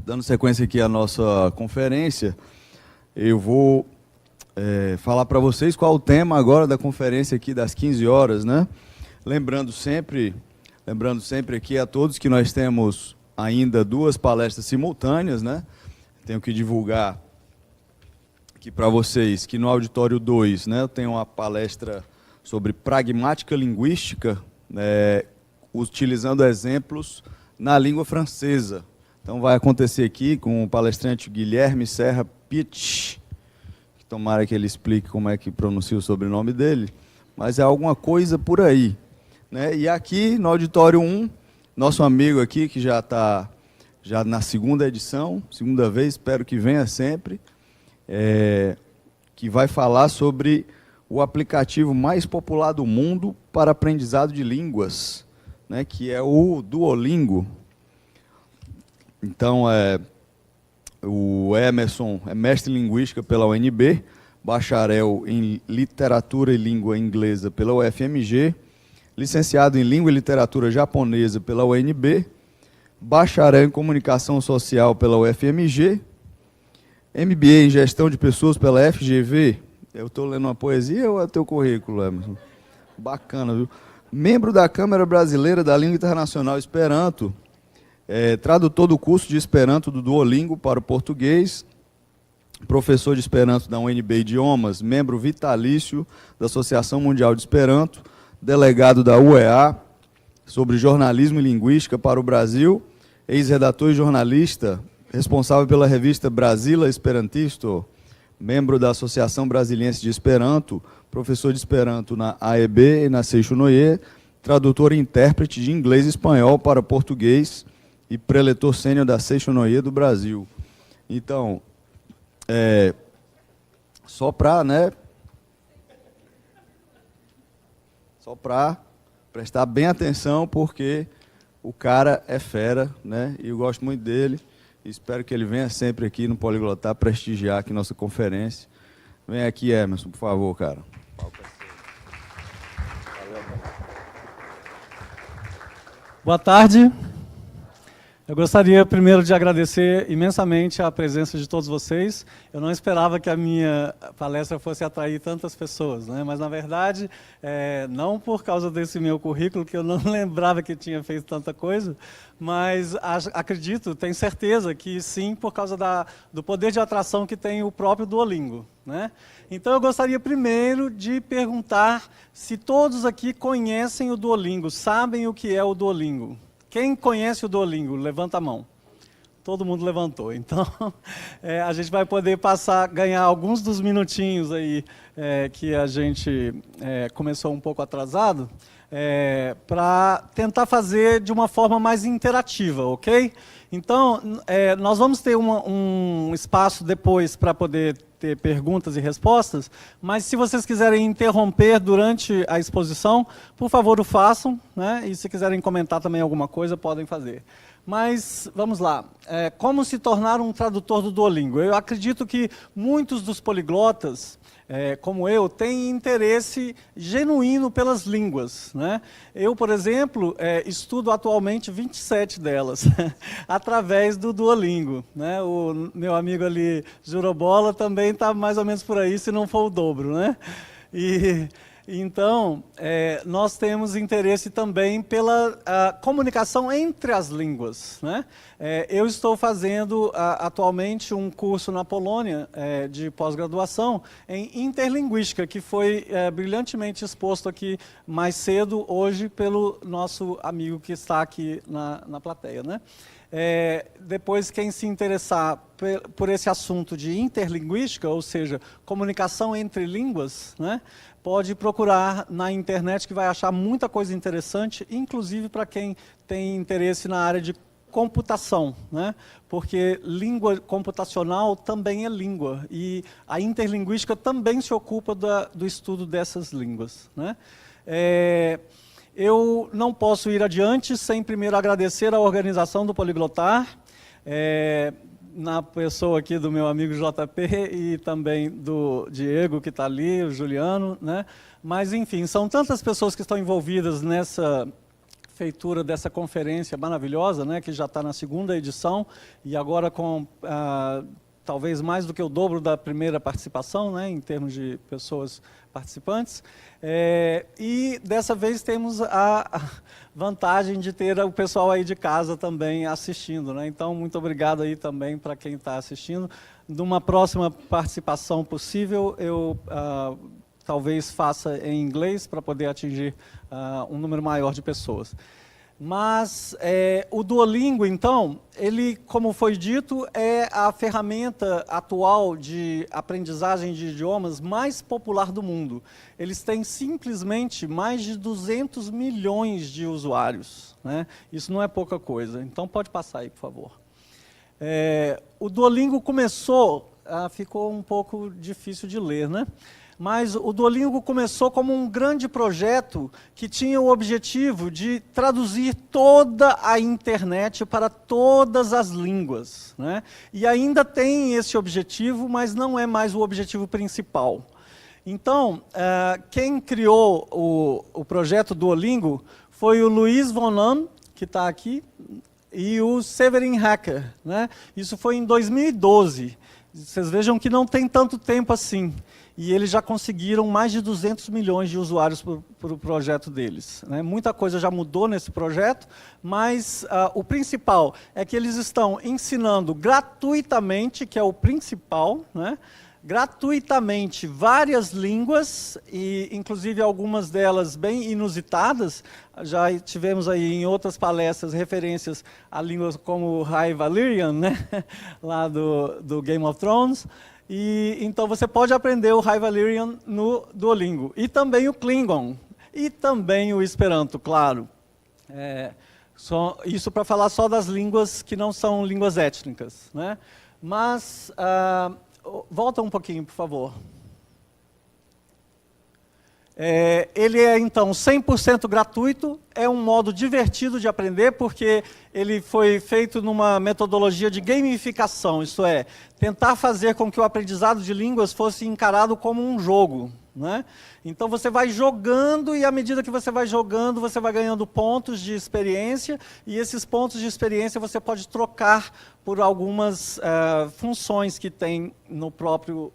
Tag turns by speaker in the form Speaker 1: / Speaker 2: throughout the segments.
Speaker 1: Dando sequência aqui à nossa conferência, eu vou falar para vocês qual o tema agora da conferência aqui das 15 horas, né? Lembrando sempre aqui a todos que nós temos ainda 2 palestras simultâneas, né? Tenho que divulgar aqui para vocês que no auditório 2, né, eu tenho uma palestra sobre pragmática linguística, utilizando exemplos na língua francesa. Então vai acontecer aqui com o palestrante Guilherme Serra Pitch, que tomara que ele explique como é que pronuncia o sobrenome dele, mas é alguma coisa por aí, né? E aqui no auditório 1, nosso amigo aqui, que já está na segunda edição, segunda vez, espero que venha sempre, que vai falar sobre o aplicativo mais popular do mundo para aprendizado de línguas, né, que é o Duolingo. Então, o Emerson é mestre em linguística pela UNB, bacharel em literatura e língua inglesa pela UFMG, licenciado em língua e literatura japonesa pela UNB, bacharel em comunicação social pela UFMG, MBA em gestão de pessoas pela FGV. Eu estou lendo uma poesia ou é o teu currículo, Emerson? Bacana, viu? Membro da Câmara Brasileira da Língua Internacional Esperanto, tradutor do curso de Esperanto do Duolingo para o português, professor de Esperanto da UNB Idiomas, membro vitalício da Associação Mundial de Esperanto, delegado da UEA sobre jornalismo e linguística para o Brasil, ex-redator e jornalista, responsável pela revista Brasila Esperantisto, membro da Associação Brasiliense de Esperanto, professor de Esperanto na AEB e na Seixonoye, tradutor e intérprete de inglês e espanhol para português e preletor sênior da Seixonoye do Brasil. Então, só para prestar bem atenção, porque o cara é fera, né? E eu gosto muito dele. Espero que ele venha sempre aqui no Poliglotar prestigiar aqui nossa conferência. Vem aqui, Emerson, por favor, cara.
Speaker 2: Boa tarde. Eu gostaria primeiro de agradecer imensamente a presença de todos vocês. Eu não esperava que a minha palestra fosse atrair tantas pessoas, né? Mas, na verdade, não por causa desse meu currículo, que eu não lembrava que tinha feito tanta coisa, mas acredito, tenho certeza que sim, por causa do poder de atração que tem o próprio Duolingo, né? Então, eu gostaria primeiro de perguntar se todos aqui conhecem o Duolingo, sabem o que é o Duolingo. Quem conhece o Duolingo? Levanta a mão. Todo mundo levantou. Então, a gente vai poder ganhar alguns dos minutinhos aí que a gente começou um pouco atrasado, para tentar fazer de uma forma mais interativa, ok? Então, nós vamos ter um espaço depois para poder ter perguntas e respostas, mas se vocês quiserem interromper durante a exposição, por favor, o façam, né? E se quiserem comentar também alguma coisa, podem fazer. Mas, vamos lá. Como se tornar um tradutor do Duolingo? Eu acredito que muitos dos poliglotas, como eu, têm interesse genuíno pelas línguas, né? Eu, por exemplo, estudo atualmente 27 delas, através do Duolingo, né? O meu amigo ali, Jurobola, também está mais ou menos por aí, se não for o dobro, né? Então, nós temos interesse também pela comunicação entre as línguas, né? Eu estou fazendo atualmente um curso na Polônia de pós-graduação em interlinguística, que foi brilhantemente exposto aqui mais cedo hoje pelo nosso amigo que está aqui na plateia, né? Depois, quem se interessar por esse assunto de interlinguística, ou seja, comunicação entre línguas, né, pode procurar na internet, que vai achar muita coisa interessante, inclusive para quem tem interesse na área de computação, né? Porque língua computacional também é língua, e a interlinguística também se ocupa do estudo dessas línguas, né? Eu não posso ir adiante sem primeiro agradecer a organização do Poliglotar, na pessoa aqui do meu amigo JP e também do Diego, que está ali, o Juliano, né? Mas, enfim, são tantas pessoas que estão envolvidas nessa feitura dessa conferência maravilhosa, né, que já está na 2ª edição, e agora com talvez mais do que o dobro da primeira participação, né, em termos de pessoas participantes. E dessa vez temos a vantagem de ter o pessoal aí de casa também assistindo, né? Então, muito obrigado aí também para quem está assistindo. Numa próxima participação possível, eu talvez faça em inglês para poder atingir um número maior de pessoas. Mas o Duolingo, então, ele, como foi dito, é a ferramenta atual de aprendizagem de idiomas mais popular do mundo. Eles têm simplesmente mais de 200 milhões de usuários, né? Isso não é pouca coisa. Então, pode passar aí, por favor. O Duolingo começou, ficou um pouco difícil de ler, né? Mas o Duolingo começou como um grande projeto que tinha o objetivo de traduzir toda a internet para todas as línguas, né? E ainda tem esse objetivo, mas não é mais o objetivo principal. Então, quem criou o projeto Duolingo foi o Luis von Ahn, que está aqui, e o Severin Hacker, né? Isso foi em 2012. Vocês vejam que não tem tanto tempo assim. E eles já conseguiram mais de 200 milhões de usuários para o projeto deles, né? Muita coisa já mudou nesse projeto, mas o principal é que eles estão ensinando gratuitamente, que é o principal, né? Gratuitamente várias línguas, e inclusive algumas delas bem inusitadas. Já tivemos aí em outras palestras referências a línguas como o High Valyrian, né? Lá do Game of Thrones. E então você pode aprender o High Valyrian no Duolingo. E também o Klingon. E também o Esperanto, claro. Isso para falar só das línguas que não são línguas étnicas, né? Mas, volta um pouquinho, por favor. Ele é, então, 100% gratuito, é um modo divertido de aprender, porque ele foi feito numa metodologia de gamificação, isto é, tentar fazer com que o aprendizado de línguas fosse encarado como um jogo, né? Então você vai jogando, e à medida que você vai jogando, você vai ganhando pontos de experiência, e esses pontos de experiência você pode trocar por algumas funções que tem no próprio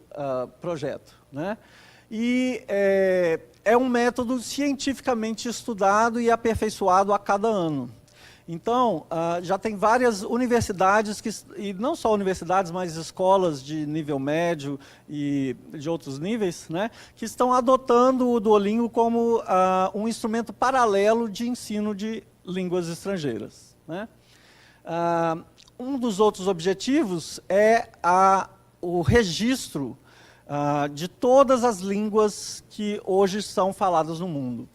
Speaker 2: projeto, né? E é um método cientificamente estudado e aperfeiçoado a cada ano. Então, já tem várias universidades, e não só universidades, mas escolas de nível médio e de outros níveis, né, que estão adotando o Duolingo como um instrumento paralelo de ensino de línguas estrangeiras, né? Um dos outros objetivos é o registro de todas as línguas que hoje são faladas no mundo.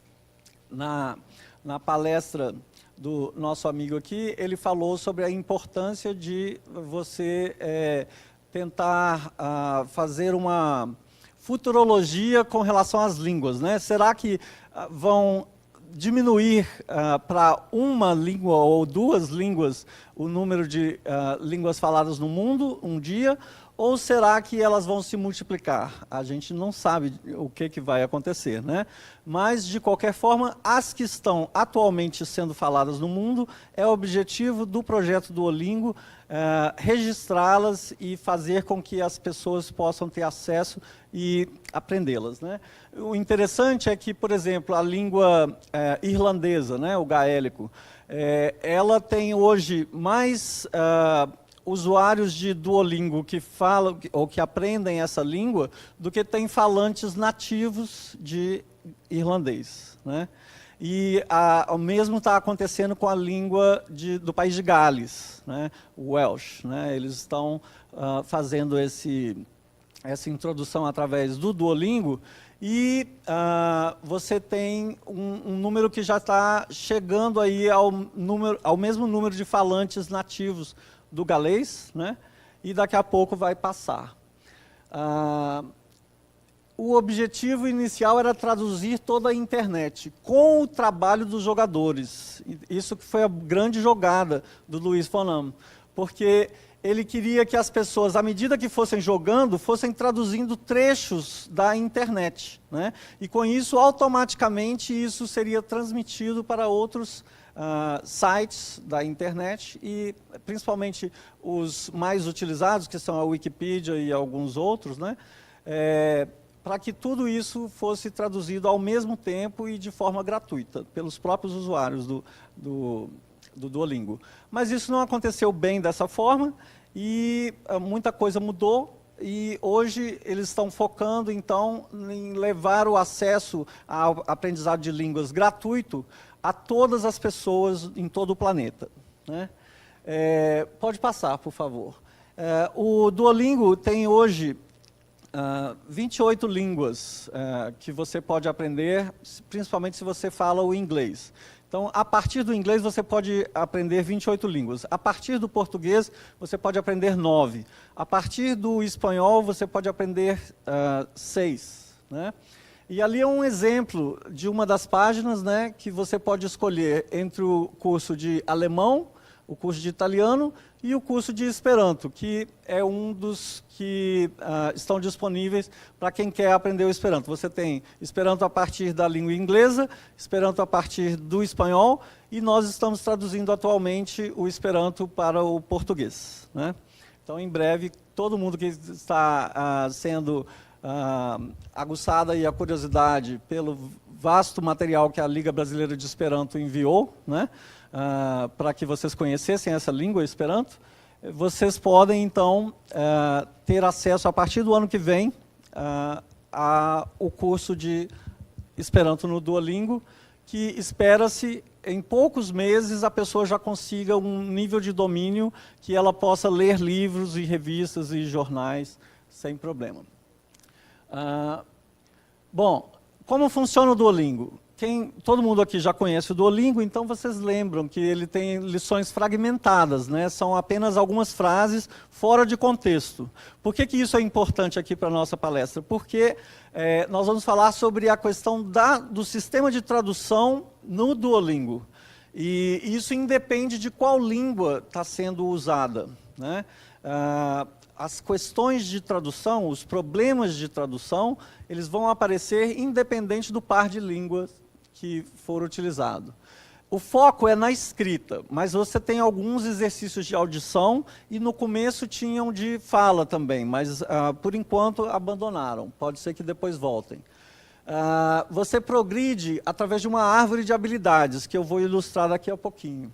Speaker 2: Na palestra do nosso amigo aqui, ele falou sobre a importância de você tentar fazer uma futurologia com relação às línguas, né? Será que vão diminuir para uma língua ou duas línguas o número de línguas faladas no mundo um dia? Ou será que elas vão se multiplicar? A gente não sabe o que vai acontecer, né? Mas, de qualquer forma, as que estão atualmente sendo faladas no mundo, é o objetivo do projeto Duolingo, registrá-las e fazer com que as pessoas possam ter acesso e aprendê-las, né? O interessante é que, por exemplo, a língua irlandesa, né, o gaélico, ela tem hoje mais usuários de Duolingo que falam ou que aprendem essa língua do que tem falantes nativos de irlandês, né? E o mesmo está acontecendo com a língua do país de Gales, né? O Welsh, né? Eles estão fazendo essa introdução através do Duolingo, e você tem um número que já está chegando aí ao mesmo número de falantes nativos do galês, né? E daqui a pouco vai passar. O objetivo inicial era traduzir toda a internet, com o trabalho dos jogadores. Isso que foi a grande jogada do Luis von Ahn, porque ele queria que as pessoas, à medida que fossem jogando, fossem traduzindo trechos da internet, né? E com isso, automaticamente, isso seria transmitido para outros sites da internet e principalmente os mais utilizados, que são a Wikipedia e alguns outros, né? Para que tudo isso fosse traduzido ao mesmo tempo e de forma gratuita, pelos próprios usuários do Duolingo. Mas isso não aconteceu bem dessa forma e muita coisa mudou. E hoje eles estão focando, então, em levar o acesso ao aprendizado de línguas gratuito a todas as pessoas em todo o planeta, né? Pode passar, por favor. O Duolingo tem hoje 28 línguas que você pode aprender, principalmente se você fala o inglês. Então, a partir do inglês, você pode aprender 28 línguas. A partir do português, você pode aprender 9. A partir do espanhol, você pode aprender 6. Né? E ali é um exemplo de uma das páginas, né, que você pode escolher entre o curso de alemão, o curso de italiano e o curso de Esperanto, que é um dos que estão disponíveis para quem quer aprender o Esperanto. Você tem Esperanto a partir da língua inglesa, Esperanto a partir do espanhol, e nós estamos traduzindo atualmente o Esperanto para o português, né? Então, em breve, todo mundo que está sendo aguçada e a curiosidade pelo vasto material que a Liga Brasileira de Esperanto enviou, né, para que vocês conhecessem essa língua, Esperanto, vocês podem, então, ter acesso, a partir do ano que vem, ao curso de Esperanto no Duolingo, que espera-se, em poucos meses, a pessoa já consiga um nível de domínio que ela possa ler livros e revistas e jornais sem problema. Bom, como funciona o Duolingo? Todo mundo aqui já conhece o Duolingo, então vocês lembram que ele tem lições fragmentadas, né? São apenas algumas frases fora de contexto. Por que isso é importante aqui para a nossa palestra? Porque nós vamos falar sobre a questão do sistema de tradução no Duolingo. E isso independe de qual língua está sendo usada, né? As questões de tradução, os problemas de tradução, eles vão aparecer independente do par de línguas que for utilizado. O foco é na escrita, mas você tem alguns exercícios de audição e no começo tinham de fala também, mas por enquanto abandonaram, pode ser que depois voltem. Você progride através de uma árvore de habilidades, que eu vou ilustrar daqui a pouquinho.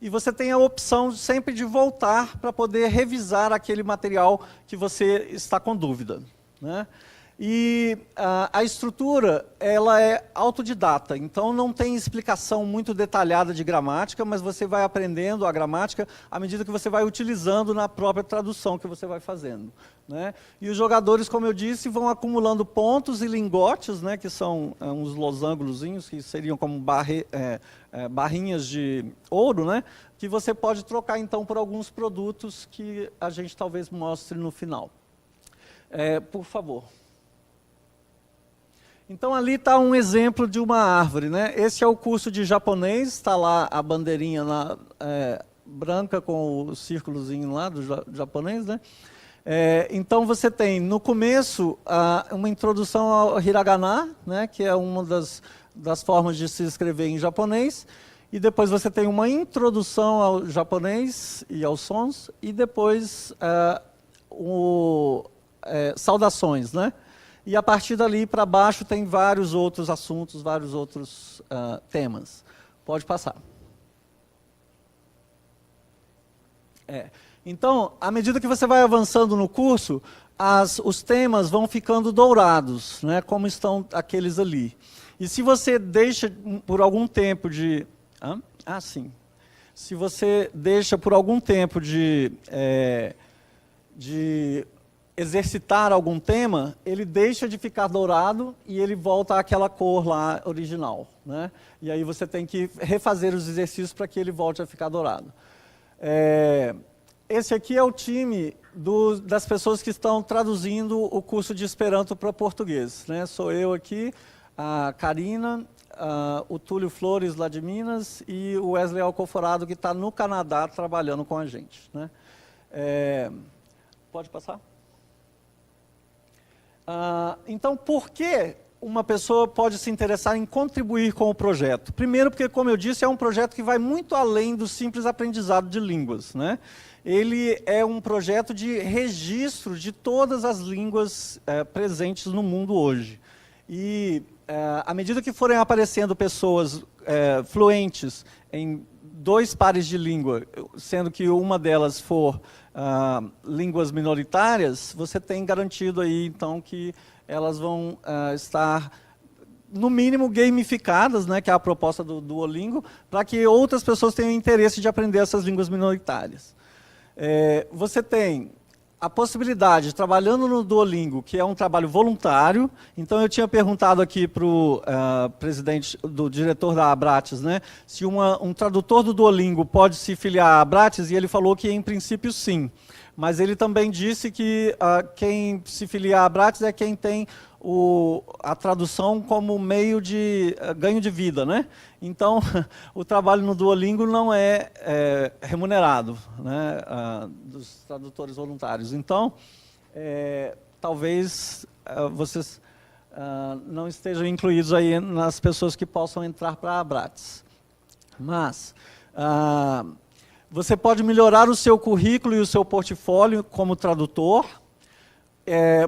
Speaker 2: E você tem a opção sempre de voltar para poder revisar aquele material que você está com dúvida, né? E a estrutura, ela é autodidata, então não tem explicação muito detalhada de gramática, mas você vai aprendendo a gramática à medida que você vai utilizando na própria tradução que você vai fazendo, né? E os jogadores, como eu disse, vão acumulando pontos e lingotes, né, que são uns losângulozinhos, que seriam como barrinhas de ouro, né, que você pode trocar então por alguns produtos que a gente talvez mostre no final. Por favor. Então, ali está um exemplo de uma árvore, né? Esse é o curso de japonês, está lá a bandeirinha branca com o círculozinho lá do japonês, né? Então, você tem, no começo, uma introdução ao hiragana, né? Que é uma das formas de se escrever em japonês, e depois você tem uma introdução ao japonês e aos sons, e depois saudações, né? E a partir dali para baixo tem vários outros assuntos, vários outros temas. Pode passar. Então, à medida que você vai avançando no curso, os temas vão ficando dourados, né, como estão aqueles ali. E se você deixa por algum tempo de... Se você deixa por algum tempo de exercitar algum tema, ele deixa de ficar dourado e ele volta àquela cor lá original, né? E aí você tem que refazer os exercícios para que ele volte a ficar dourado. Esse aqui é o time das pessoas que estão traduzindo o curso de Esperanto para português, né? Sou eu aqui, a Karina, o Túlio Flores lá de Minas e o Wesley Alcoforado, que está no Canadá trabalhando com a gente, né? Pode passar? Então, por que uma pessoa pode se interessar em contribuir com o projeto? Primeiro porque, como eu disse, é um projeto que vai muito além do simples aprendizado de línguas, né? Ele é um projeto de registro de todas as línguas presentes no mundo hoje. E, à medida que forem aparecendo pessoas fluentes em 2 pares de língua, sendo que uma delas for línguas minoritárias, você tem garantido aí, então, que elas vão estar, no mínimo, gamificadas, né, que é a proposta do Duolingo, para que outras pessoas tenham interesse de aprender essas línguas minoritárias. Você tem a possibilidade, trabalhando no Duolingo, que é um trabalho voluntário. Então, eu tinha perguntado aqui para o diretor da Abrates, né, se um tradutor do Duolingo pode se filiar à Abrates, e ele falou que, em princípio, sim. Mas ele também disse que quem se filia à Abrates é quem tem a tradução como meio de ganho de vida, né? Então, o trabalho no Duolingo não é remunerado, né, dos tradutores voluntários. Então, talvez vocês não estejam incluídos aí nas pessoas que possam entrar para a Abrates. Mas você pode melhorar o seu currículo e o seu portfólio como tradutor,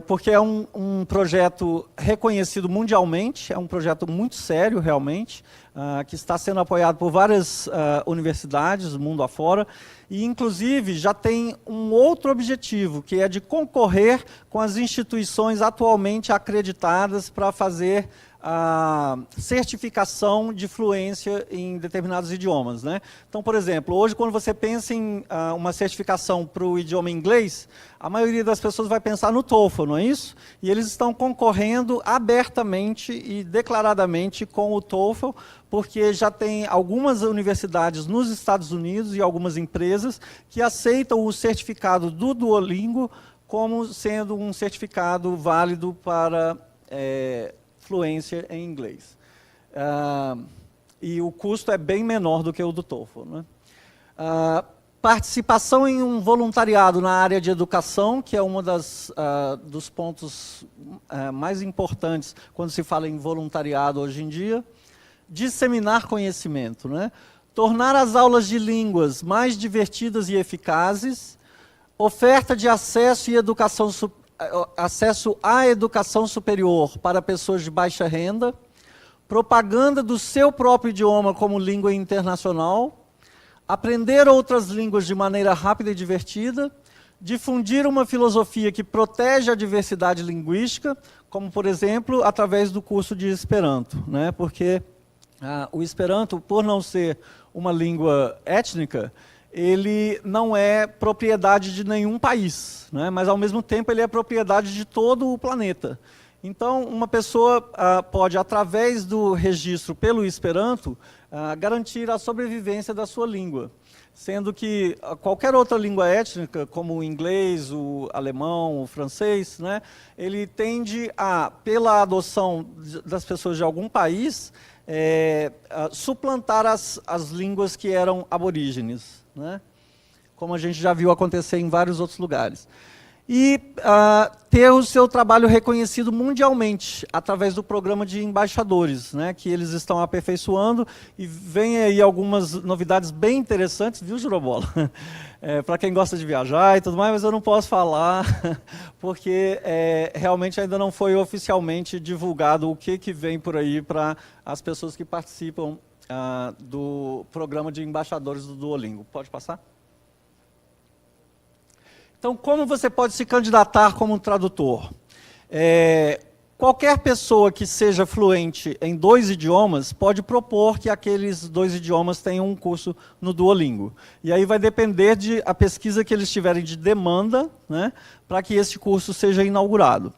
Speaker 2: porque é um projeto reconhecido mundialmente, é um projeto muito sério, realmente, que está sendo apoiado por várias universidades, mundo afora, e, inclusive, já tem um outro objetivo, que é de concorrer com as instituições atualmente acreditadas para fazer a certificação de fluência em determinados idiomas, né? Então, por exemplo, hoje, quando você pensa em uma certificação para o idioma inglês, a maioria das pessoas vai pensar no TOEFL, não é isso? E eles estão concorrendo abertamente e declaradamente com o TOEFL, porque já tem algumas universidades nos Estados Unidos e algumas empresas que aceitam o certificado do Duolingo como sendo um certificado válido para fluência em inglês. E o custo é bem menor do que o do TOEFL, né? Participação em um voluntariado na área de educação, que é um dos pontos mais importantes quando se fala em voluntariado hoje em dia. Disseminar conhecimento, né? Tornar as aulas de línguas mais divertidas e eficazes. Oferta de acesso à educação superior para pessoas de baixa renda, propaganda do seu próprio idioma como língua internacional, aprender outras línguas de maneira rápida e divertida, difundir uma filosofia que protege a diversidade linguística, como, por exemplo, através do curso de Esperanto, né? Porque o Esperanto, por não ser uma língua étnica, ele não é propriedade de nenhum país, né? Mas, ao mesmo tempo, ele é propriedade de todo o planeta. Então, uma pessoa pode, através do registro pelo Esperanto, garantir a sobrevivência da sua língua. Sendo que qualquer outra língua étnica, como o inglês, o alemão, o francês, né, ele tende pela adoção das pessoas de algum país, suplantar as línguas que eram aborígenes, né? Como a gente já viu acontecer em vários outros lugares. E ter o seu trabalho reconhecido mundialmente, através do programa de embaixadores, né, que eles estão aperfeiçoando, e vem aí algumas novidades bem interessantes, viu, Jurobola? Para quem gosta de viajar e tudo mais, mas eu não posso falar, porque realmente ainda não foi oficialmente divulgado o que vem por aí para as pessoas que participam do programa de embaixadores do Duolingo. Pode passar? Então, como você pode se candidatar como um tradutor? Qualquer pessoa que seja fluente em 2 idiomas pode propor que aqueles 2 idiomas tenham um curso no Duolingo. E aí vai depender da pesquisa que eles tiverem de demanda, né, para que esse curso seja inaugurado.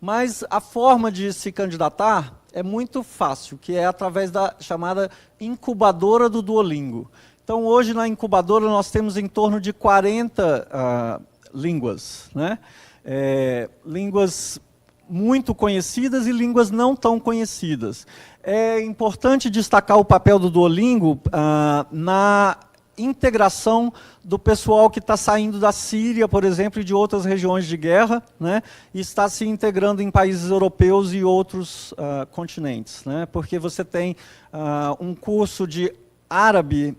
Speaker 2: Mas a forma de se candidatar é muito fácil, que é através da chamada incubadora do Duolingo. Então, hoje, na incubadora, nós temos em torno de 40 línguas, né? Línguas muito conhecidas e línguas não tão conhecidas. É importante destacar o papel do Duolingo na integração do pessoal que está saindo da Síria, por exemplo, e de outras regiões de guerra, né, e está se integrando em países europeus e outros continentes, né, porque você tem um curso de árabe,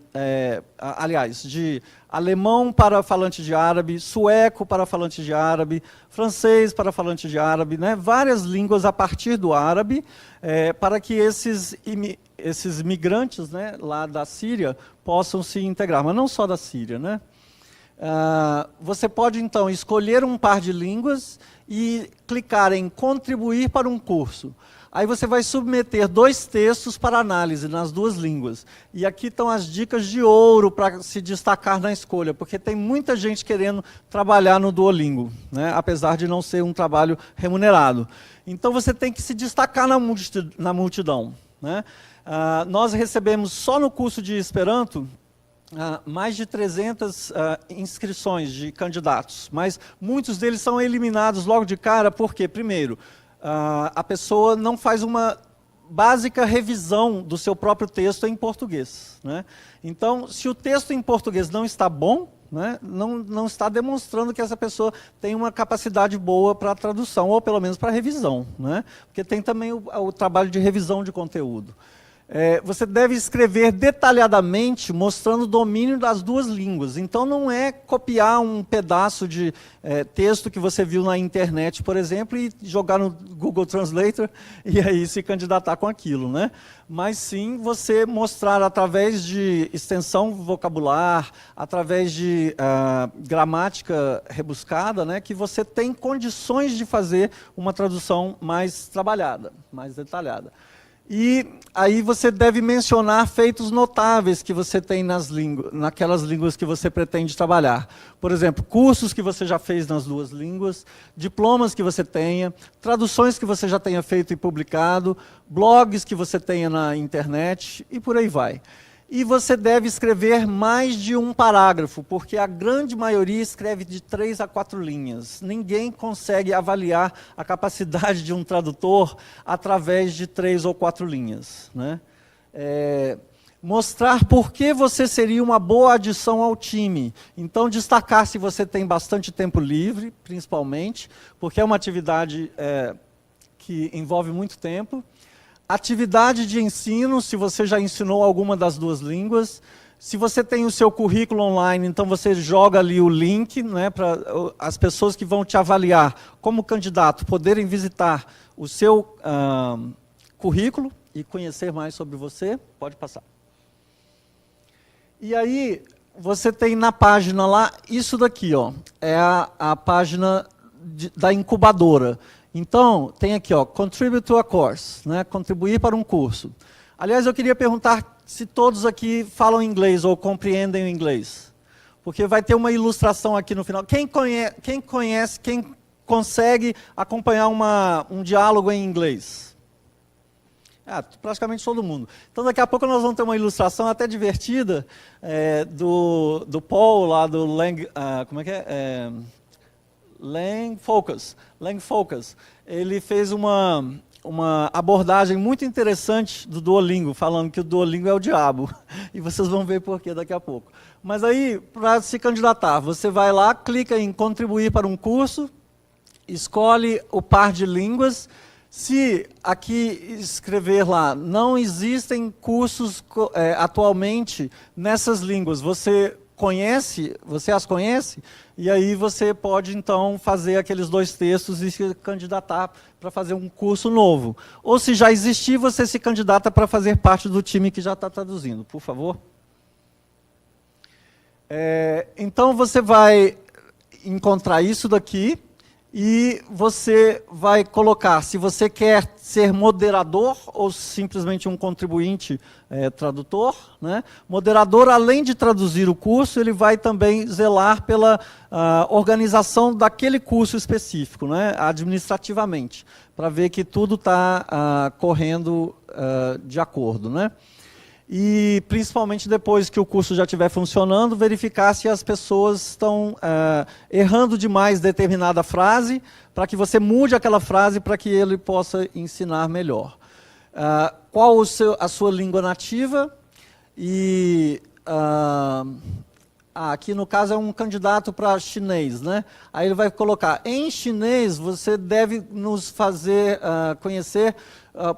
Speaker 2: aliás, de alemão para falante de árabe, sueco para falante de árabe, francês para falante de árabe, né, várias línguas a partir do árabe, para que esses migrantes, né, lá da Síria possam se integrar, mas não só da Síria, né? Você pode, então, escolher um par de línguas e clicar em contribuir para um curso. Aí você vai submeter 2 textos para análise nas 2 línguas. E aqui estão as dicas de ouro para se destacar na escolha, porque tem muita gente querendo trabalhar no Duolingo, né, apesar de não ser um trabalho remunerado. Então você tem que se destacar na multidão, né? Nós recebemos só no curso de Esperanto mais de 300 inscrições de candidatos, mas muitos deles são eliminados logo de cara, porque, primeiro, a pessoa não faz uma básica revisão do seu próprio texto em português, né? Então, se o texto em português não está bom, né, não está demonstrando que essa pessoa tem uma capacidade boa para tradução, ou pelo menos para revisão, né? Porque tem também o trabalho de revisão de conteúdo. Você deve escrever detalhadamente, mostrando o domínio das 2 línguas. Então, não é copiar um pedaço de texto que você viu na internet, por exemplo, e jogar no Google Translator e aí se candidatar com aquilo, né? Mas sim você mostrar através de extensão vocabular, através de gramática rebuscada, né, que você tem condições de fazer uma tradução mais trabalhada, mais detalhada. E aí você deve mencionar feitos notáveis que você tem naquelas línguas que você pretende trabalhar. Por exemplo, cursos que você já fez nas 2 línguas, diplomas que você tenha, traduções que você já tenha feito e publicado, blogs que você tenha na internet e por aí vai. E você deve escrever mais de um parágrafo, porque a grande maioria escreve de 3 a 4 linhas. Ninguém consegue avaliar a capacidade de um tradutor através de 3 ou 4 linhas, né? Mostrar por que você seria uma boa adição ao time. Então, destacar se você tem bastante tempo livre, principalmente, porque é uma atividade que envolve muito tempo. Atividade de ensino, se você já ensinou alguma das 2 línguas. Se você tem o seu currículo online, então você joga ali o link, né, para as pessoas que vão te avaliar como candidato poderem visitar o seu currículo e conhecer mais sobre você. Pode passar. E aí, você tem na página lá, isso daqui, ó, é a página da incubadora. Então, tem aqui, ó, Contribute to a Course, né, contribuir para um curso. Aliás, eu queria perguntar se todos aqui falam inglês ou compreendem o inglês. Porque vai ter uma ilustração aqui no final. Quem consegue acompanhar um diálogo em inglês? Praticamente todo mundo. Então, daqui a pouco nós vamos ter uma ilustração até divertida do Paul, lá do Lang, como é que é? Lang Focus. Ele fez uma abordagem muito interessante do Duolingo, falando que o Duolingo é o diabo. E vocês vão ver por quê daqui a pouco. Mas aí, para se candidatar, você vai lá, clica em contribuir para um curso, escolhe o par de línguas. Se aqui escrever lá, não existem cursos atualmente nessas línguas, você as conhece, e aí você pode, então, fazer aqueles 2 textos e se candidatar para fazer um curso novo. Ou, se já existir, você se candidata para fazer parte do time que já está traduzindo, por favor. Então, você vai encontrar isso daqui, e você vai colocar se você quer ser moderador ou simplesmente um contribuinte tradutor, né? Moderador, além de traduzir o curso, ele vai também zelar pela organização daquele curso específico, né? Administrativamente, para ver que tudo está correndo de acordo, né? E, principalmente depois que o curso já estiver funcionando, verificar se as pessoas estão errando demais determinada frase, para que você mude aquela frase para que ele possa ensinar melhor. Qual a sua língua nativa e aqui no caso é um candidato para chinês, né? Aí ele vai colocar, em chinês você deve nos fazer conhecer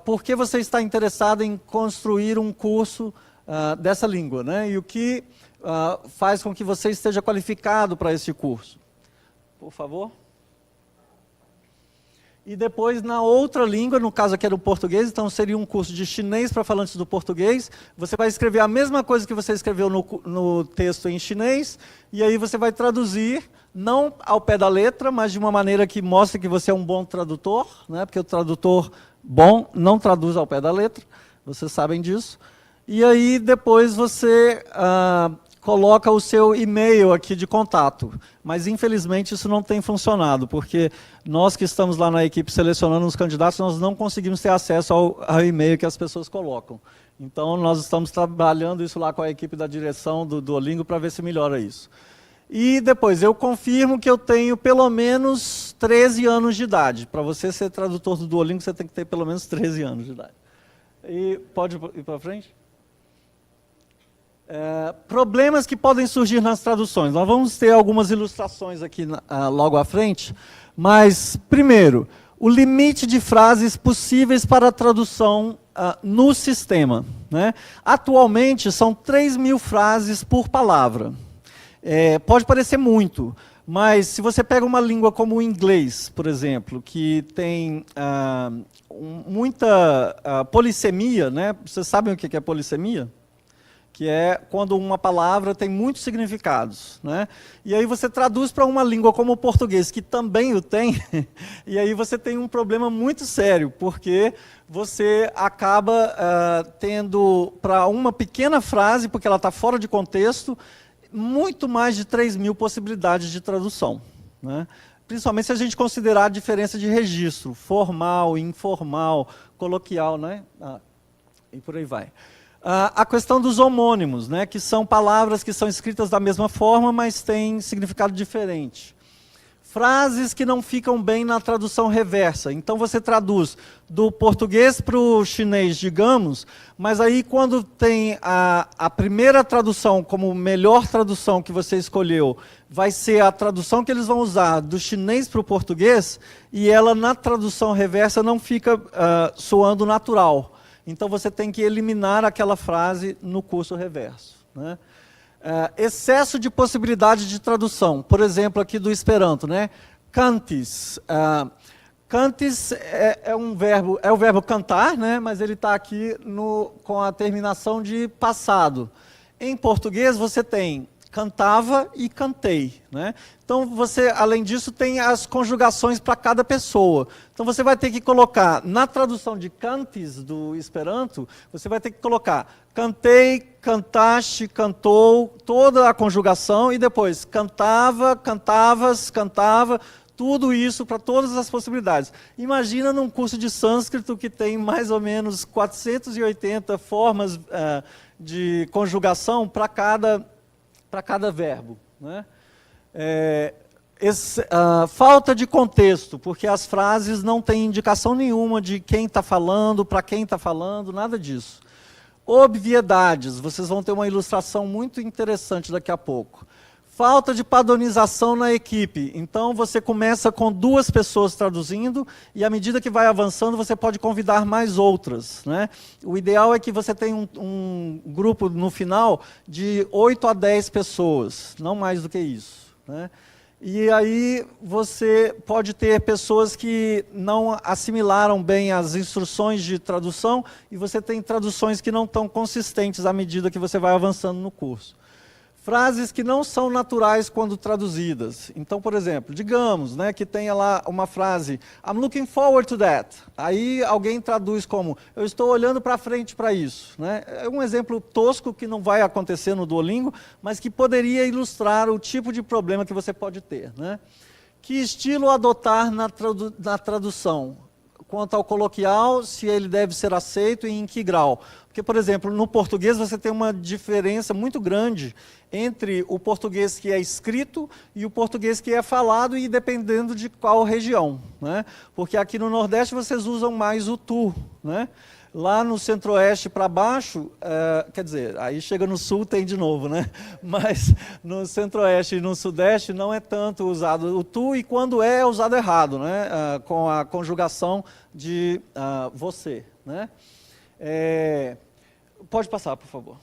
Speaker 2: por que você está interessado em construir um curso dessa língua, né? E o que faz com que você esteja qualificado para esse curso. Por favor. E depois, na outra língua, no caso aqui era o português, então seria um curso de chinês para falantes do português. Você vai escrever a mesma coisa que você escreveu no texto em chinês, e aí você vai traduzir, não ao pé da letra, mas de uma maneira que mostre que você é um bom tradutor, né? Porque o tradutor bom não traduz ao pé da letra, vocês sabem disso. E aí depois você coloca o seu e-mail aqui de contato, mas infelizmente isso não tem funcionado, porque nós que estamos lá na equipe selecionando os candidatos, nós não conseguimos ter acesso ao e-mail que as pessoas colocam. Então nós estamos trabalhando isso lá com a equipe da direção do Duolingo para ver se melhora isso. E depois, eu confirmo que eu tenho pelo menos 13 anos de idade. Para você ser tradutor do Duolingo, você tem que ter pelo menos 13 anos de idade. E pode ir para frente? Problemas que podem surgir nas traduções. Nós vamos ter algumas ilustrações aqui logo à frente, mas, primeiro, o limite de frases possíveis para a tradução no sistema, né? Atualmente, são 3.000 frases por palavra. Pode parecer muito, mas se você pega uma língua como o inglês, por exemplo, que tem muita polissemia, né? Vocês sabem o que é polissemia? Que é quando uma palavra tem muitos significados, né? E aí você traduz para uma língua como o português, que também o tem, e aí você tem um problema muito sério, porque você acaba tendo, para uma pequena frase, porque ela está fora de contexto, muito mais de 3.000 possibilidades de tradução, né? Principalmente se a gente considerar a diferença de registro, formal, informal, coloquial, né? E por aí vai. A questão dos homônimos, né, que são palavras que são escritas da mesma forma, mas têm significado diferente. Frases que não ficam bem na tradução reversa. Então você traduz do português para o chinês, digamos, mas aí quando tem a primeira tradução como melhor tradução que você escolheu, vai ser a tradução que eles vão usar do chinês para o português, e ela na tradução reversa não fica soando natural. Então você tem que eliminar aquela frase no curso reverso, né? Excesso de possibilidade de tradução. Por exemplo, aqui do Esperanto, né? Cantis. Cantis é o verbo cantar, né? Mas ele está aqui com a terminação de passado. Em português você tem cantava e cantei, né? Então você, além disso, tem as conjugações para cada pessoa. Então você vai ter que colocar, na tradução de cantis do Esperanto, você vai ter que colocar cantei, cantaste, cantou, toda a conjugação, e depois cantava, cantavas, cantava, tudo isso para todas as possibilidades. Imagina num curso de sânscrito que tem mais ou menos 480 formas de conjugação para cada verbo, né? Falta de contexto, porque as frases não têm indicação nenhuma de quem está falando, para quem está falando, nada disso. Obviedades, vocês vão ter uma ilustração muito interessante daqui a pouco. Falta de padronização na equipe. Então, você começa com 2 pessoas traduzindo, e à medida que vai avançando, você pode convidar mais outras, né? O ideal é que você tenha um grupo, no final, de 8 a 10 pessoas, não mais do que isso, né? E aí você pode ter pessoas que não assimilaram bem as instruções de tradução, e você tem traduções que não estão consistentes à medida que você vai avançando no curso. Frases que não são naturais quando traduzidas. Então, por exemplo, digamos, né, que tenha lá uma frase, I'm looking forward to that. Aí alguém traduz como, eu estou olhando para frente para isso, né? É um exemplo tosco que não vai acontecer no Duolingo, mas que poderia ilustrar o tipo de problema que você pode ter, né? Que estilo adotar na tradução? Quanto ao coloquial, se ele deve ser aceito e em que grau. Porque, por exemplo, no português você tem uma diferença muito grande entre o português que é escrito e o português que é falado, e dependendo de qual região, né? Porque aqui no Nordeste vocês usam mais o tu, né? Lá no centro-oeste para baixo, quer dizer, aí chega no sul tem de novo, né? Mas no centro-oeste e no sudeste não é tanto usado o tu, e quando é usado errado, né? Com a conjugação de você, né? Pode passar, por favor.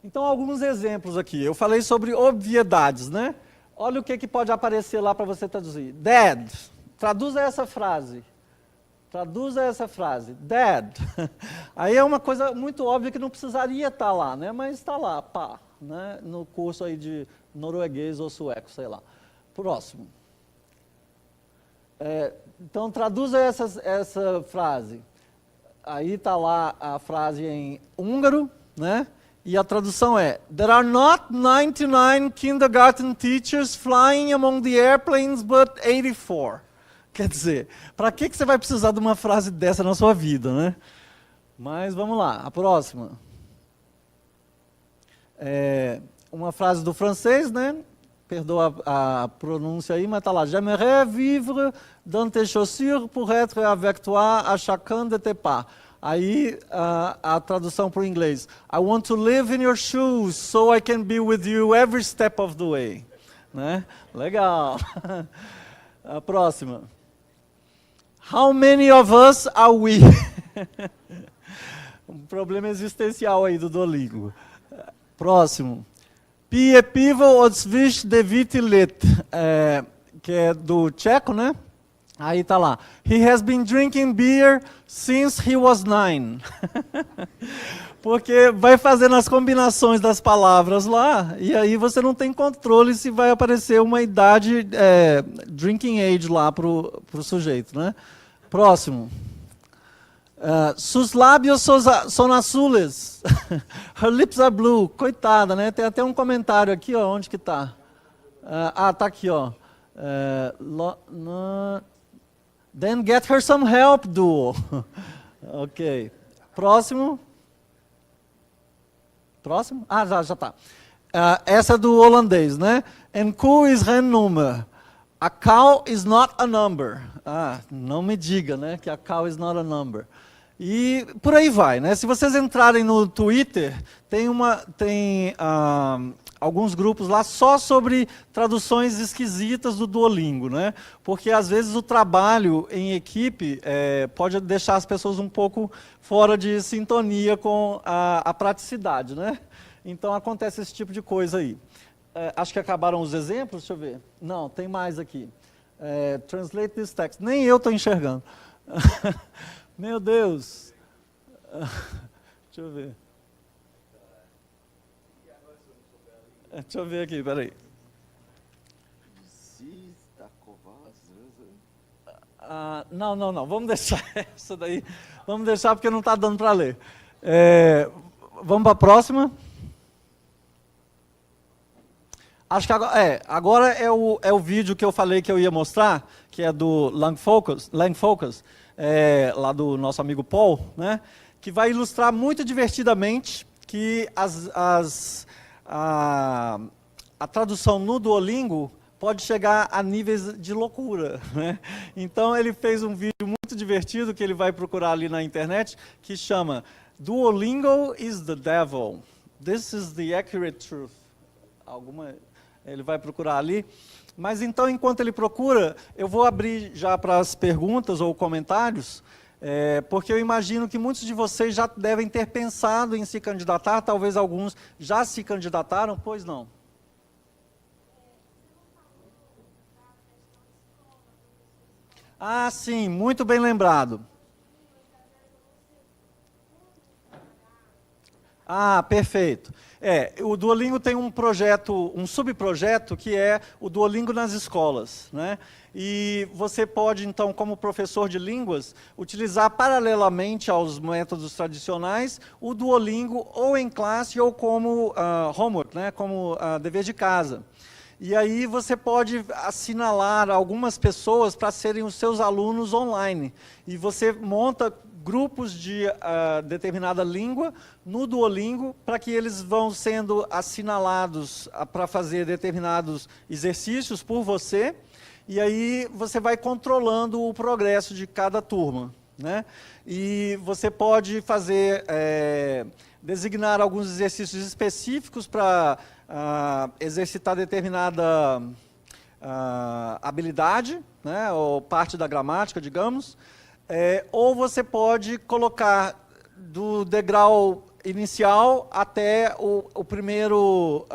Speaker 2: Então, alguns exemplos aqui. Eu falei sobre obviedades, né? Olha o que pode aparecer lá para você traduzir. Dad. Traduza essa frase. Traduza essa frase. Dad. Aí é uma coisa muito óbvia que não precisaria estar lá, né? Mas está lá, pá, né? No curso aí de norueguês ou sueco, sei lá. Próximo. Então, traduza essa frase. Aí está lá a frase em húngaro, né? E a tradução é: There are not 99 kindergarten teachers flying among the airplanes, but 84. Quer dizer, para que você vai precisar de uma frase dessa na sua vida, né? Mas vamos lá, a próxima. Uma frase do francês, né? Perdoa a pronúncia aí, mas está lá. J'aimerais vivre dans tes chaussures pour être avec toi à chacun de tes pas. Aí a tradução para o inglês. I want to live in your shoes so I can be with you every step of the way. Né? Legal. A próxima. How many of us are we? Um problema existencial aí do Duolingo. Próximo. Pije pivo odsvish deviti let. Que é do tcheco, né? Aí tá lá. He has been drinking beer since he was 9. Porque vai fazendo as combinações das palavras lá, e aí você não tem controle se vai aparecer uma idade, drinking age lá pro sujeito, né? Próximo. Sus lábios son azules. Her lips are blue. Coitada, né? Tem até um comentário aqui, ó, onde que tá? Tá aqui, ó. Then get her some help, Duo. Ok. Próximo. Próximo? Já tá. Essa é do holandês, né? En koe is geen nummer. A cow is not a number. Não me diga, né? Que a cow is not a number. E por aí vai, né? Se vocês entrarem no Twitter, tem alguns grupos lá só sobre traduções esquisitas do Duolingo, né? Porque às vezes o trabalho em equipe pode deixar as pessoas um pouco fora de sintonia com a praticidade, né? Então acontece esse tipo de coisa aí. Acho que acabaram os exemplos, deixa eu ver. Não, tem mais aqui. Translate this text. Nem eu estou enxergando. Meu Deus. Deixa eu ver. Deixa eu ver aqui, peraí. Não. Vamos deixar essa daí. Vamos deixar porque não está dando para ler. Vamos para a próxima. Acho que agora é o vídeo que eu falei que eu ia mostrar, que é do Langfocus, lá do nosso amigo Paul, né? Que vai ilustrar muito divertidamente que a tradução no Duolingo pode chegar a níveis de loucura, né? Então ele fez um vídeo muito divertido que ele vai procurar ali na internet, que chama Duolingo is the devil. This is the accurate truth. Ele vai procurar ali. Mas então, enquanto ele procura, eu vou abrir já para as perguntas ou comentários, porque eu imagino que muitos de vocês já devem ter pensado em se candidatar, talvez alguns já se candidataram, pois não? Sim, muito bem lembrado. Perfeito. O Duolingo tem um projeto, um subprojeto, que é o Duolingo nas escolas, né? E você pode, então, como professor de línguas, utilizar paralelamente aos métodos tradicionais o Duolingo ou em classe ou como homework, né? Como dever de casa. E aí você pode assinalar algumas pessoas para serem os seus alunos online. E você monta grupos de determinada língua no Duolingo para que eles vão sendo assinalados para fazer determinados exercícios por você, e aí você vai controlando o progresso de cada turma, né? E você pode fazer, designar alguns exercícios específicos para exercitar determinada habilidade, né? Ou parte da gramática, digamos. Ou você pode colocar do degrau inicial até o primeiro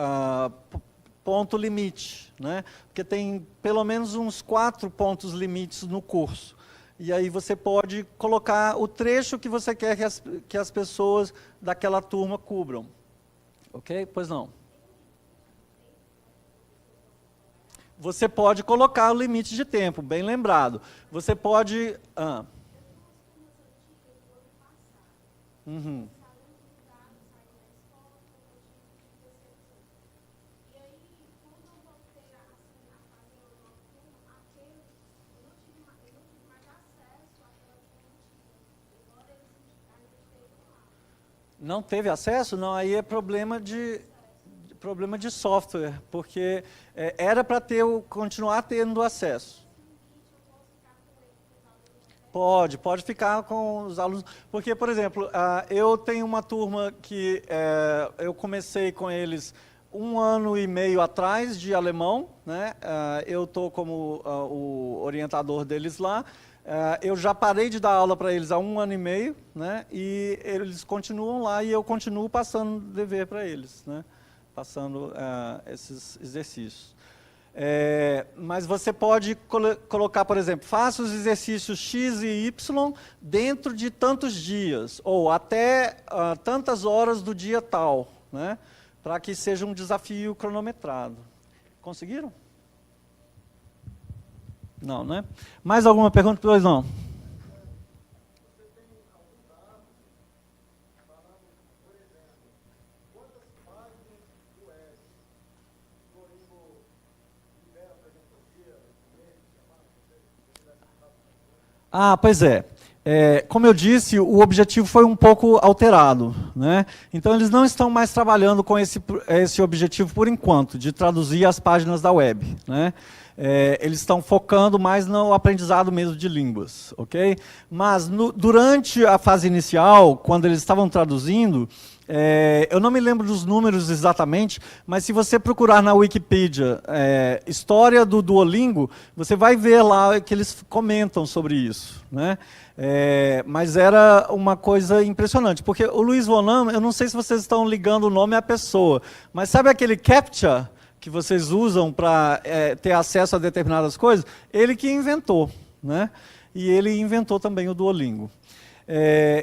Speaker 2: ponto limite, né? Porque tem pelo menos uns 4 pontos limites no curso. E aí você pode colocar o trecho que você quer que as pessoas daquela turma cubram. Ok? Pois não. Você pode colocar o limite de tempo, bem lembrado. Você pode... Uhum. Não teve acesso? Não, aí é problema de software, porque era para continuar tendo acesso. Pode ficar com os alunos, porque, por exemplo, eu tenho uma turma que eu comecei com eles 1 ano e meio atrás de alemão, né? Eu estou como o orientador deles lá. Eu já parei de dar aula para eles há 1 ano e meio, né? E eles continuam lá e eu continuo passando dever para eles, né? Passando esses exercícios. Mas você pode colocar, por exemplo, faça os exercícios X e Y dentro de tantos dias, ou até tantas horas do dia tal, né? Para que seja um desafio cronometrado. Conseguiram? Não, né? Mais alguma pergunta? Pois não. Pois é. Como eu disse, o objetivo foi um pouco alterado, né? Então, eles não estão mais trabalhando com esse objetivo por enquanto, de traduzir as páginas da web, né? Eles estão focando mais no aprendizado mesmo de línguas, ok? Mas durante a fase inicial, quando eles estavam traduzindo, eu não me lembro dos números exatamente, mas se você procurar na Wikipedia história do Duolingo, você vai ver lá que eles comentam sobre isso, né? Mas era uma coisa impressionante, porque o Luiz Vonan, eu não sei se vocês estão ligando o nome à pessoa, mas sabe aquele CAPTCHA que vocês usam para ter acesso a determinadas coisas? Ele que inventou, né? E ele inventou também o Duolingo.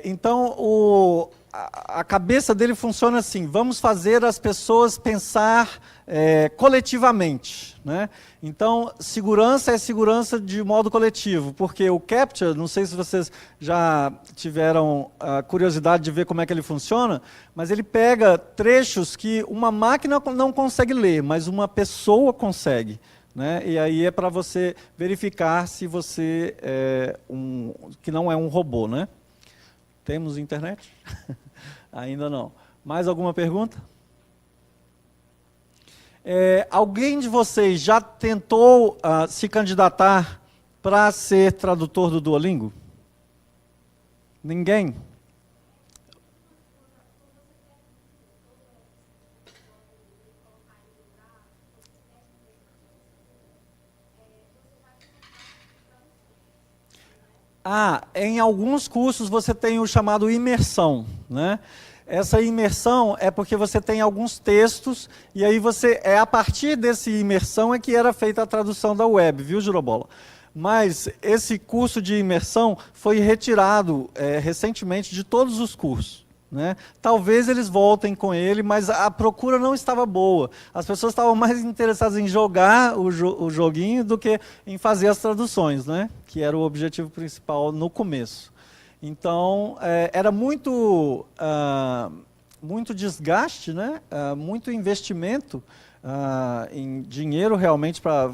Speaker 2: Então, a cabeça dele funciona assim: vamos fazer as pessoas pensar coletivamente, né? Então, segurança é segurança de modo coletivo, porque o CAPTCHA, não sei se vocês já tiveram a curiosidade de ver como é que ele funciona, mas ele pega trechos que uma máquina não consegue ler, mas uma pessoa consegue, né? E aí é para você verificar se você que não é um robô, né? Temos internet? Ainda não. Mais alguma pergunta? Alguém de vocês já tentou se candidatar para ser tradutor do Duolingo? Ninguém? Em alguns cursos você tem o chamado imersão, né? Essa imersão é porque você tem alguns textos e aí a partir desse imersão é que era feita a tradução da web, viu, Jurobola? Mas esse curso de imersão foi retirado recentemente de todos os cursos, né? Talvez eles voltem com ele, mas a procura não estava boa. As pessoas estavam mais interessadas em jogar o joguinho do que em fazer as traduções, né? Que era o objetivo principal no começo. Então, era muito desgaste, né? Muito investimento em dinheiro realmente para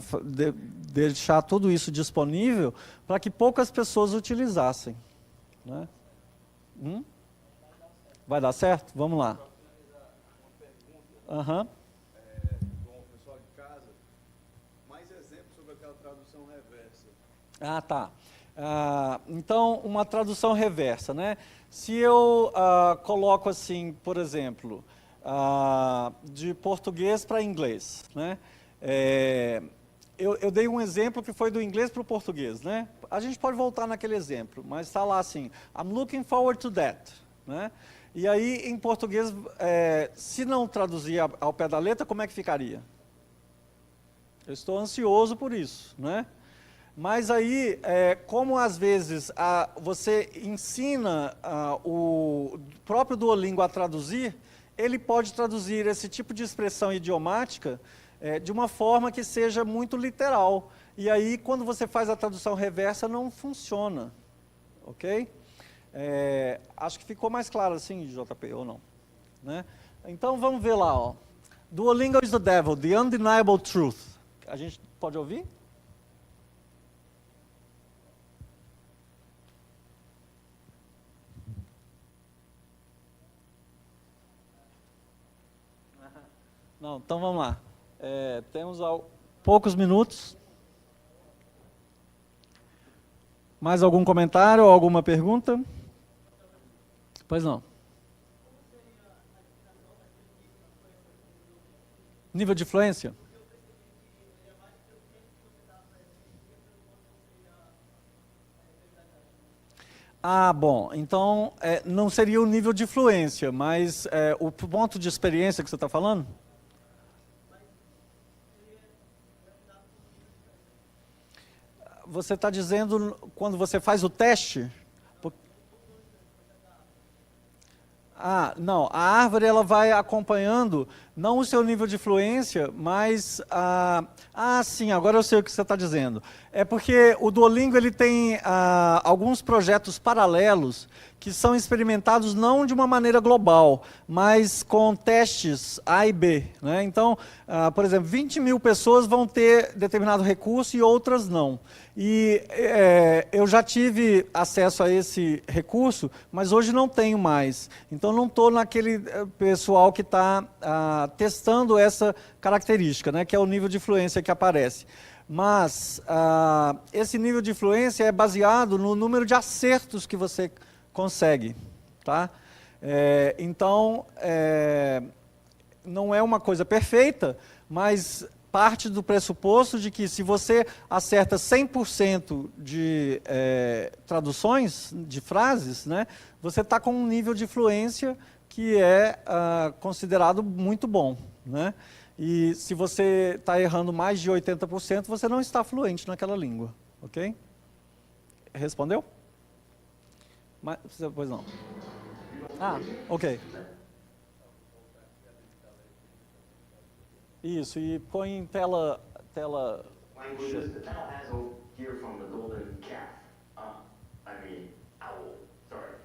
Speaker 2: deixar tudo isso disponível para que poucas pessoas utilizassem, né? Vai dar certo? Vamos lá.
Speaker 1: Bom, pessoal de casa, mais exemplos sobre aquela tradução reversa.
Speaker 2: Tá. Então, uma tradução reversa, né? Se eu coloco assim, por exemplo, de português para inglês, né? Eu dei um exemplo que foi do inglês para o português, né? A gente pode voltar naquele exemplo, mas está lá assim, I'm looking forward to that, né? E aí, em português, se não traduzir ao pé da letra, como é que ficaria? Eu estou ansioso por isso, né? Mas aí, como às vezes você ensina o próprio Duolingo a traduzir, ele pode traduzir esse tipo de expressão idiomática de uma forma que seja muito literal. E aí, quando você faz a tradução reversa, não funciona, ok? Acho que ficou mais claro assim, JP, ou não? Né? Então, vamos ver lá. Ó. Duolingo is the devil, the undeniable truth. A gente pode ouvir? Não, então vamos lá. Temos poucos minutos. Mais algum comentário ou alguma pergunta? Pois não. Nível de fluência? Bom, então não seria o nível de fluência, mas o ponto de experiência que você está falando? Você está dizendo quando você faz o teste? Não, a árvore ela vai acompanhando não o seu nível de fluência, mas sim, agora eu sei o que você está dizendo. É porque o Duolingo ele tem alguns projetos paralelos que são experimentados não de uma maneira global, mas com testes A e B. Né? Então, por exemplo, 20 mil pessoas vão ter determinado recurso e outras não. E eu já tive acesso a esse recurso, mas hoje não tenho mais. Então, não estou naquele pessoal que está testando essa característica, né, que é o nível de fluência que aparece. Mas esse nível de fluência é baseado no número de acertos que você consegue. Tá? Então, não é uma coisa perfeita, mas parte do pressuposto de que se você acerta 100% de traduções de frases, né, você está com um nível de fluência que é considerado muito bom. Né? E se você está errando mais de 80%, você não está fluente naquela língua. Ok? Respondeu? Mas, pois não. Ok. Isso, e põe em tela...
Speaker 3: Languages that now has here from the golden calf. Owl. Sorry.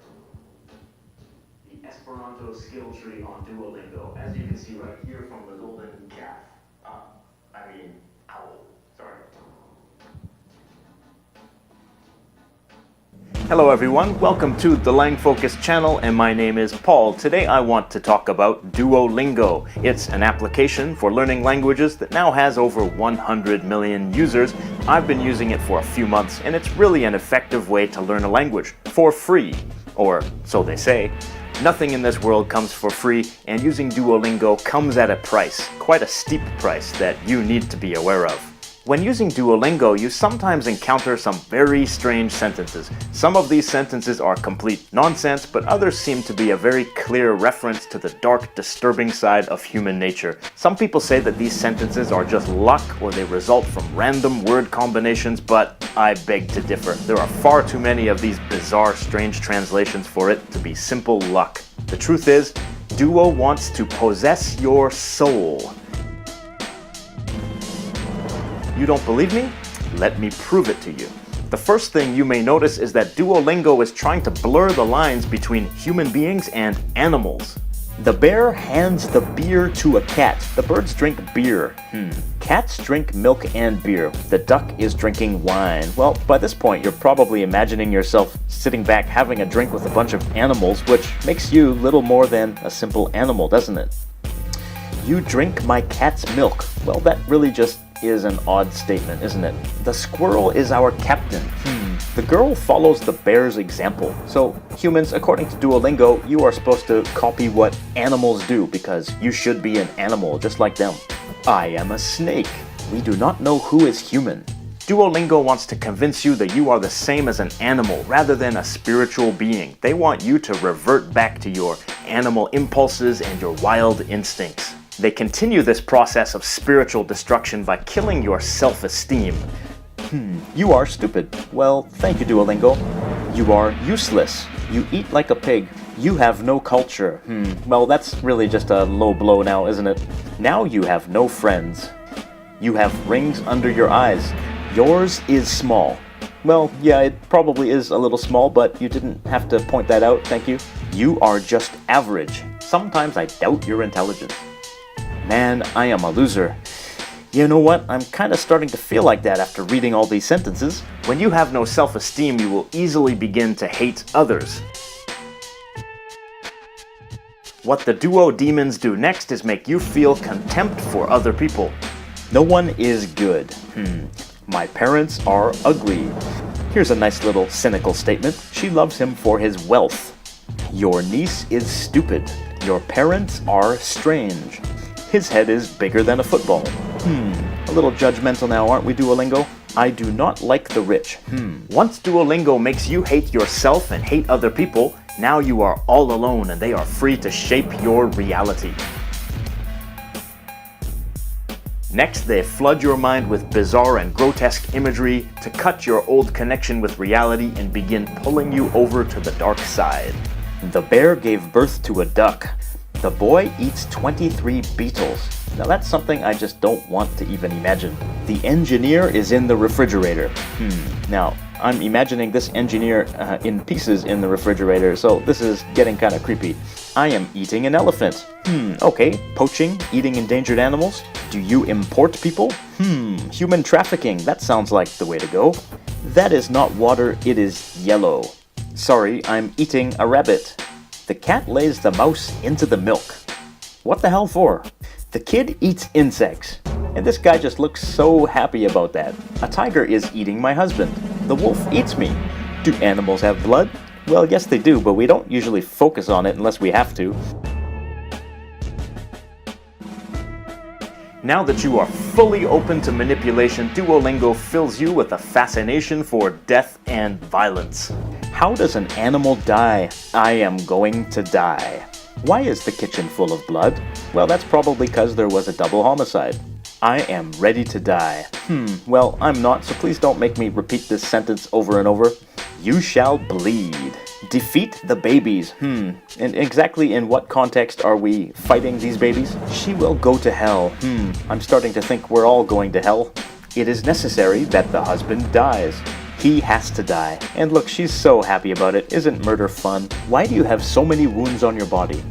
Speaker 3: The Esperanto skill tree on Duolingo. As you can see right here from the golden calf. Owl. Sorry. Hello everyone, welcome to the LangFocus channel, and my name is Paul. Today I want to talk about Duolingo. It's an application for learning languages that now has over 100 million users. I've been using it for a few months, and it's really an effective way to learn a language for free, or so they say. Nothing in this world comes for free, and using Duolingo comes at a price, quite a steep price that you need to be aware of. When using Duolingo, you sometimes encounter some very strange sentences. Some of these sentences are complete nonsense, but others seem to be a very clear reference to the dark, disturbing side of human nature. Some people say that these sentences are just luck or they result from random word combinations, but I beg to differ. There are far too many of these bizarre, strange translations for it to be simple luck. The truth is, Duo wants to possess your soul. You don't believe me? Let me prove it to you. The first thing you may notice is that Duolingo is trying to blur the lines between human beings and animals. The bear hands the beer to a cat. The birds drink beer. Cats drink milk and beer. The duck is drinking wine. Well, by this point, you're probably imagining yourself sitting back having a drink with a bunch of animals, which makes you little more than a simple animal, doesn't it? You drink my cat's milk. Well, that really just is an odd statement, isn't it? The squirrel is our captain. The girl follows the bear's example. So, humans, according to Duolingo, you are supposed to copy what animals do because you should be an animal just like them. I am a snake. We do not know who is human. Duolingo wants to convince you that you are the same as an animal rather than a spiritual being. They want you to revert back to your animal impulses and your wild instincts. They continue this process of spiritual destruction by killing your self-esteem. You are stupid. Well, thank you, Duolingo. You are useless. You eat like a pig. You have no culture. Well, that's really just a low blow now, isn't it? Now you have no friends. You have rings under your eyes. Yours is small. Well, yeah, it probably is a little small, but you didn't have to point that out, thank you. You are just average. Sometimes I doubt your intelligence. Man, I am a loser. You know what? I'm kind of starting to feel like that after reading all these sentences. When you have no self-esteem, you will easily begin to hate others. What the Duo demons do next is make you feel contempt for other people. No one is good. My parents are ugly. Here's a nice little cynical statement. She loves him for his wealth. Your niece is stupid. Your parents are strange. His head is bigger than a football. A little judgmental now, aren't we, Duolingo? I do not like the rich. Once Duolingo makes you hate yourself and hate other people, now you are all alone and they are free to shape your reality. Next, they flood your mind with bizarre and grotesque imagery to cut your old connection with reality and begin pulling you over to the dark side. The bear gave birth to a duck. The boy eats 23 beetles. Now that's something I just don't want to even imagine. The engineer is in the refrigerator. Now, I'm imagining this engineer in pieces in the refrigerator, so this is getting kind of creepy. I am eating an elephant. Okay, poaching, eating endangered animals. Do you import people? Human trafficking, that sounds like the way to go. That is not water, it is yellow. Sorry, I'm eating a rabbit. The cat lays the mouse into the milk. What the hell for? The kid eats insects. And this guy just looks so happy about that. A tiger is eating my husband. The wolf eats me. Do animals have blood? Well, yes they do, but we don't usually focus on it unless we have to. Now that you are fully open to manipulation, Duolingo fills you with a fascination for death and violence. How does an animal die? I am going to die. Why is the kitchen full of blood? Well, that's probably because there was a double homicide. I am ready to die. Well, I'm not, so please don't make me repeat this sentence over and over. You shall bleed. Defeat the babies. And exactly in what context are we fighting these babies? She will go to hell. I'm starting to think we're all going to hell. It is necessary that the husband dies. He has to die. And look, she's so happy about it. Isn't murder fun? Why do you have so many wounds on your body?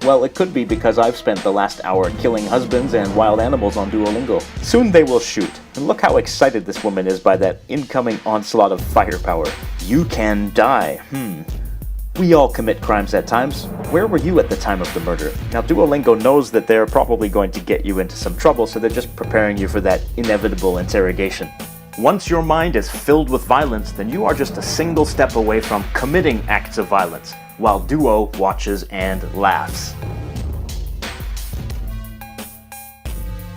Speaker 3: Well, it could be because I've spent the last hour killing husbands and wild animals on Duolingo. Soon they will shoot. And look how excited this woman is by that incoming onslaught of firepower. You can die. We all commit crimes at times. Where were you at the time of the murder? Now, Duolingo knows that they're probably going to get you into some trouble, so they're just preparing you for that inevitable interrogation. Once your mind is filled with violence, then you are just a single step away from committing acts of violence, while Duo watches and laughs.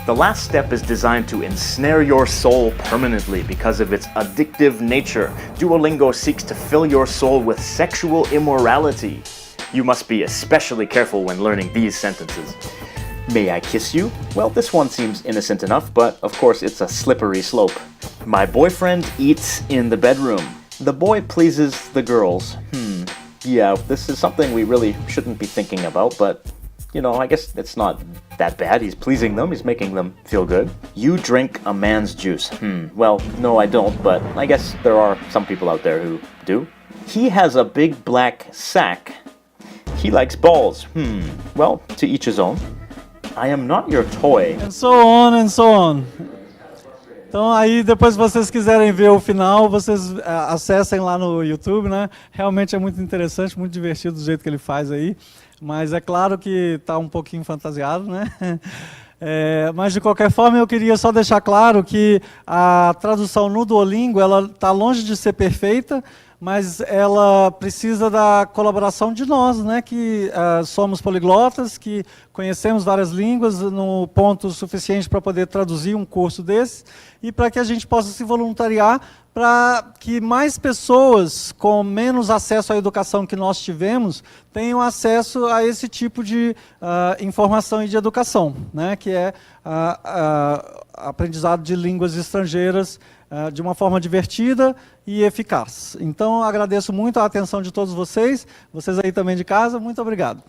Speaker 3: The last step is designed to ensnare your soul permanently because of its addictive nature. Duolingo seeks to fill your soul with sexual immorality. You must be especially careful when learning these sentences. May I kiss you? Well, this one seems innocent enough, but of course it's a slippery slope. My boyfriend eats in the bedroom. The boy pleases the girls. Yeah, this is something we really shouldn't be thinking about, but you know, I guess it's not that bad. He's pleasing them, he's making them feel good. You drink a man's juice. Well, no I don't, but I guess there are some people out there who do. He has a big black sack. He likes balls. Well, to each his own. I am not your toy.
Speaker 2: And so on and so on. Então aí depois se vocês quiserem ver o final, vocês acessem lá no YouTube, né? Realmente é muito interessante, muito divertido do jeito que ele faz aí. Mas é claro que está um pouquinho fantasiado, né? Mas, de qualquer forma, eu queria só deixar claro que a tradução no Duolingo está longe de ser perfeita, mas ela precisa da colaboração de nós, né, que somos poliglotas, que conhecemos várias línguas no ponto suficiente para poder traduzir um curso desse, e para que a gente possa se voluntariar para que mais pessoas com menos acesso à educação que nós tivemos tenham acesso a esse tipo de informação e de educação, né, que é aprendizado de línguas estrangeiras de uma forma divertida e eficaz. Então, agradeço muito a atenção de todos vocês aí também de casa, muito obrigado.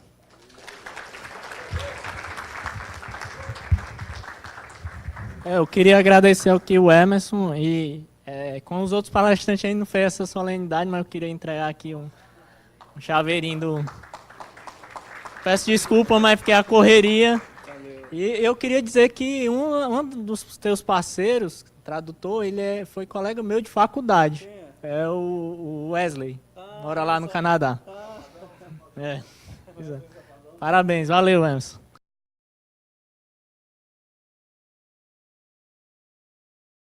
Speaker 4: Eu queria agradecer aqui o Emerson e com os outros palestrantes ainda não fez essa solenidade, mas eu queria entregar aqui um chaveirinho do... Peço desculpa, mas porque a correria... E eu queria dizer que um dos teus parceiros, tradutor, ele foi colega meu de faculdade. É o Wesley, mora lá no Canadá. Parabéns, valeu, Emerson.